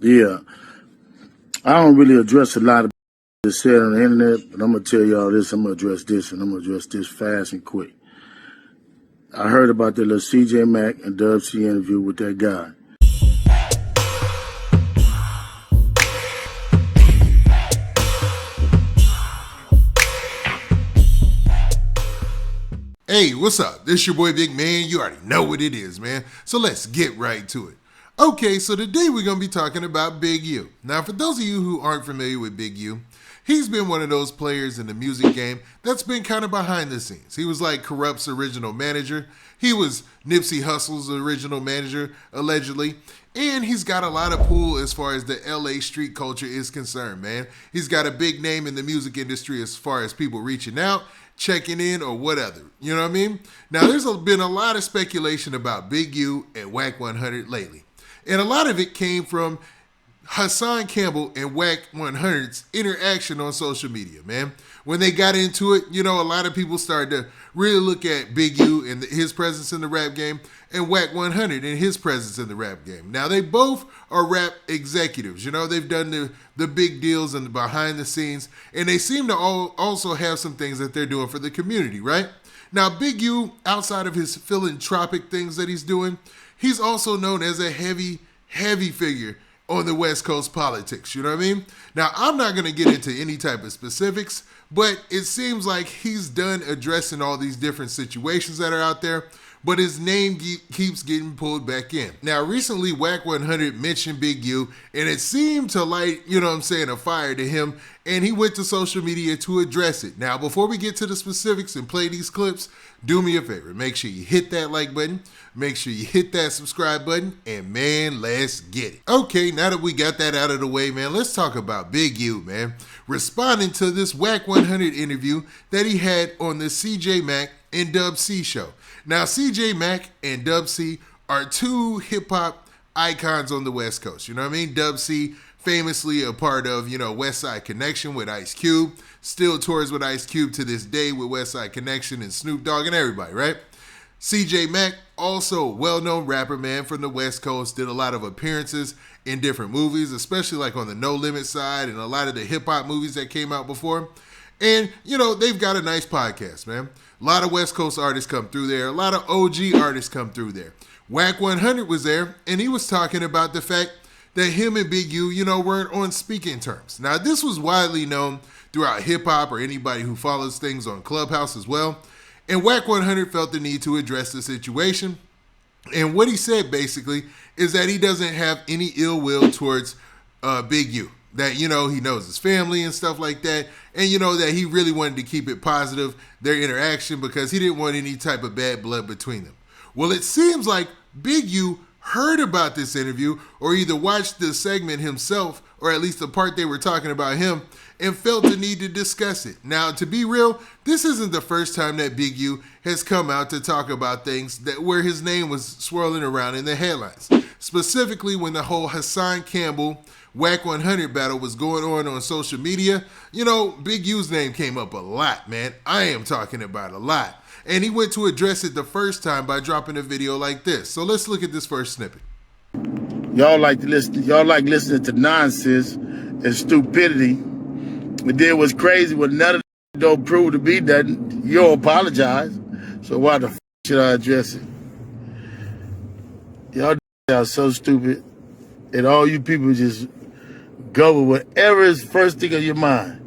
Yeah, I don't really address a lot of this said on the internet, but I'm gonna tell y'all this. I'm gonna address this, and I'm gonna address this fast and quick. I heard about the little CJ Mack and Dub C interview with that guy. Hey, what's up? This your boy Big Man. You already know what it is, man. So let's get right to it. Okay, so today we're going to be talking about Big U. Now, for those of you who aren't familiar with Big U, he's been one of those players in the music game that's been kind of behind the scenes. He was like Corrupt's original manager. He was Nipsey Hussle's original manager, allegedly. And he's got a lot of pull as far as the LA street culture is concerned, man. He's got a big name in the music industry as far as people reaching out, checking in, or whatever. You know what I mean? Now, there's been a lot of speculation about Big U and Wack 100 lately. And a lot of it came from Hassan Campbell and Wack 100's interaction on social media, man. When they got into it, you know, a lot of people started to really look at Big U and his presence in the rap game and Wack 100 and his presence in the rap game. Now, they both are rap executives. You know, they've done the big deals and the behind the scenes, and they seem to also have some things that they're doing for the community, right? Now, Big U, outside of his philanthropic things that he's doing, he's also known as a heavy figure on the West Coast politics, you know what I mean? Now, I'm not going to get into any type of specifics, but it seems like he's done addressing all these different situations that are out there, but his name keeps getting pulled back in. Now, recently, Wack 100 mentioned Big U, and it seemed to light, you know what I'm saying, a fire to him, and he went to social media to address it. Now, before we get to the specifics and play these clips, do me a favor. Make sure you hit that like button, make sure you hit that subscribe button, and man, let's get it. Okay, now that we got that out of the way, man, let's talk about Big U, man. Responding to this Wack 100 interview that he had on the CJ Mack and Dub C show. Now, CJ Mack and Dub C are two hip-hop icons on the West Coast. You know what I mean? Dub C, famously a part of, you know, West Side Connection with Ice Cube. Still tours with Ice Cube to this day with West Side Connection and Snoop Dogg and everybody, right? CJ Mack, also a well-known rapper, man, from the West Coast, did a lot of appearances in different movies, especially like on the No Limit side and a lot of the hip-hop movies that came out before. And, you know, they've got a nice podcast, man. A lot of West Coast artists come through there. A lot of OG artists come through there. Wack 100 was there, and he was talking about the fact that him and Big U, you know, weren't on speaking terms. Now, this was widely known throughout hip-hop or anybody who follows things on Clubhouse as well. And Wack 100 felt the need to address the situation. And what he said, basically, is that he doesn't have any ill will towards Big U. That, you know, he knows his family and stuff like that. And, you know, that he really wanted to keep it positive, their interaction, because he didn't want any type of bad blood between them. Well, it seems like Big U heard about this interview or either watched the segment himself or at least the part they were talking about him and felt the need to discuss it. Now, to be real, this isn't the first time that Big U has come out to talk about things that where his name was swirling around in the headlines. Specifically when the whole Hassan Campbell Wack 100 battle was going on social media, you know, Big U's name came up a lot, man. I am talking about a lot. And he went to address it the first time by dropping a video like this. So let's look at this first snippet. Y'all like listening to nonsense and stupidity. But then what's crazy, when none of it don't prove to be nothing, you don't apologize. So why the should I address it? Y'all are so stupid, and all you people just go with whatever is first thing on your mind.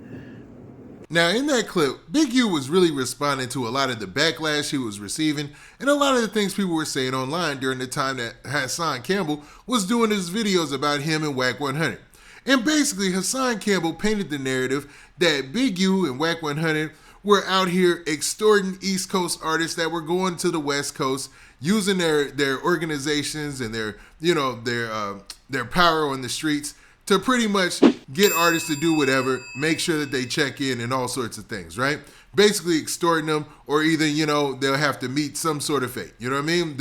Now, in that clip, Big U was really responding to a lot of the backlash he was receiving and a lot of the things people were saying online during the time that Hassan Campbell was doing his videos about him and Wack 100. And basically, Hassan Campbell painted the narrative that Big U and Wack 100 were out here extorting East Coast artists that were going to the West Coast, using their organizations and their power on the streets to pretty much get artists to do whatever, make sure that they check in and all sorts of things, right? Basically extorting them, or either, you know, they'll have to meet some sort of fate. You know what I mean?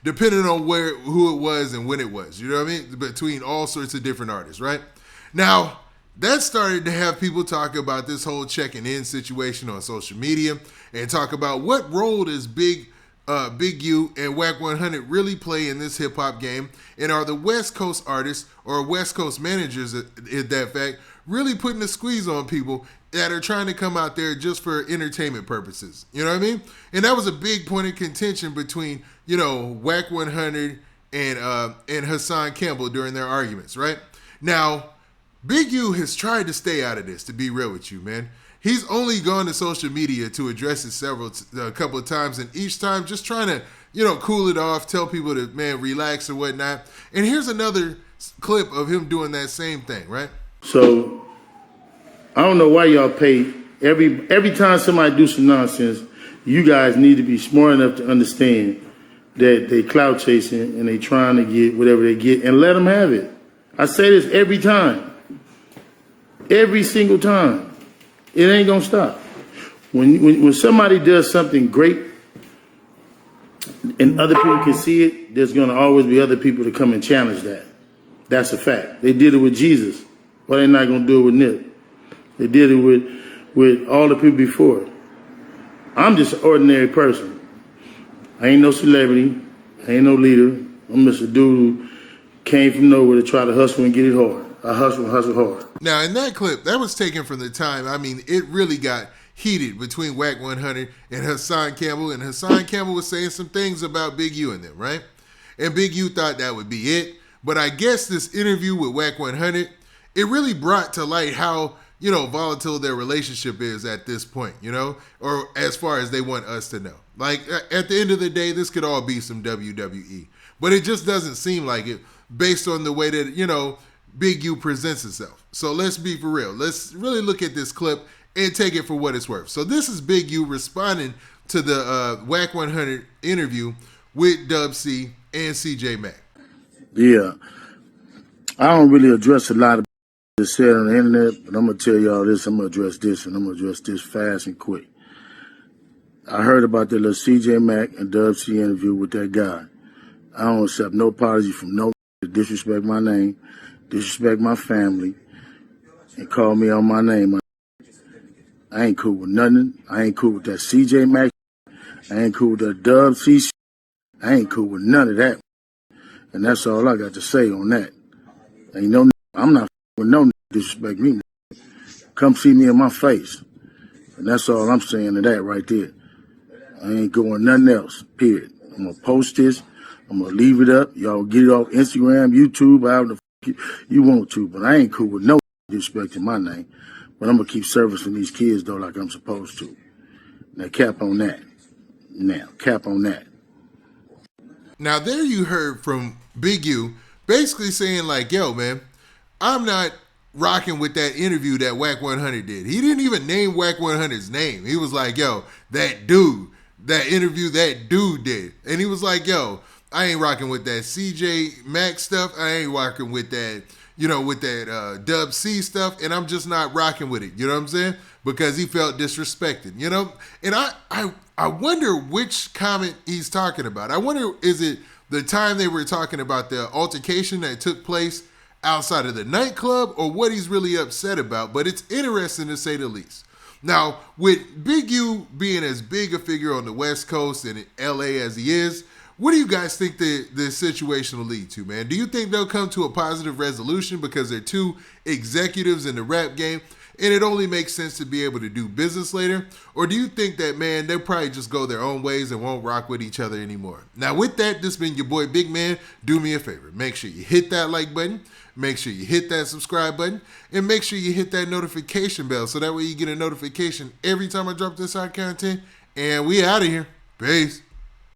Depending on who it was and when it was. You know what I mean? Between all sorts of different artists, right? Now, that started to have people talk about this whole checking in situation on social media and talk about what role does Big Big U and Wack 100 really play in this hip hop game, and are the West Coast artists or West Coast managers at that fact really putting the squeeze on people that are trying to come out there just for entertainment purposes. You know what I mean? And that was a big point of contention between, Wack 100 and Hassan Campbell during their arguments, right? Now, Big U has tried to stay out of this, to be real with you, man. He's only gone to social media to address it a couple of times, and each time just trying to, cool it off, tell people to, man, relax or whatnot. And here's another clip of him doing that same thing, right? So I don't know why y'all pay every time somebody do some nonsense. You guys need to be smart enough to understand that they clout chasing and they trying to get whatever they get, and let them have it. I say this every time, every single time. It ain't gonna stop. When somebody does something great and other people can see it, there's gonna always be other people to come and challenge that. That's a fact. They did it with Jesus. Why they not gonna do it with Nip? They did it with all the people before. I'm just an ordinary person. I ain't no celebrity. I ain't no leader. I'm just a dude who came from nowhere to try to hustle and get it hard. I hustle hard. Now, in that clip, that was taken from the time, it really got heated between Wack 100 and Hassan Campbell, and Hassan Campbell was saying some things about Big U and them, right? And Big U thought that would be it. But I guess this interview with Wack 100, it really brought to light how, volatile their relationship is at this point, or as far as they want us to know. Like, at the end of the day, this could all be some WWE. But it just doesn't seem like it based on the way that, Big U presents itself. So let's be for real. Let's really look at this clip and take it for what it's worth. So this is Big U responding to the Wack 100 interview with Dub C and CJ Mack. Yeah. I don't really address a lot of that's said on the internet, but I'm going to tell y'all this. I'm going to address this, and I'm going to address this fast and quick. I heard about the little CJ Mack and Dub C interview with that guy. I don't accept no apology from no to disrespect my name, disrespect my family, and call me on my name. I ain't cool with nothing. I ain't cool with that CJ Mack. I ain't cool with that Dub C. I ain't cool with none of that. And that's all I got to say on that. Ain't no, I'm not with no disrespect me. Come see me in my face. And that's all I'm saying to that right there. I ain't going nothing else, period. I'm going to post this. I'm going to leave it up. Y'all get it off Instagram, YouTube, however the you want to. But I ain't cool with no disrespecting my name. But I'm going to keep servicing these kids, though, like I'm supposed to. Now, cap on that. Now, there you heard from Big U basically saying like, yo, man, I'm not rocking with that interview that Wack 100 did. He didn't even name Wack 100's name. He was like, yo, that dude, that interview that dude did. And he was like, yo, I ain't rocking with that CJ Mack stuff. I ain't rocking with that, with that Dub C stuff. And I'm just not rocking with it. You know what I'm saying? Because he felt disrespected, And I wonder which comment he's talking about. I wonder, is it the time they were talking about the altercation that took place outside of the nightclub, or what he's really upset about? But it's interesting to say the least. Now, with Big U being as big a figure on the West Coast and in LA as he is, what do you guys think the situation will lead to, man? Do you think they'll come to a positive resolution because they're two executives in the rap game and it only makes sense to be able to do business later? Or do you think that, man, they'll probably just go their own ways and won't rock with each other anymore? Now, with that, this has been your boy Big Man. Do me a favor. Make sure you hit that like button. Make sure you hit that subscribe button. And make sure you hit that notification bell so that way you get a notification every time I drop this out content. And we out of here. Peace.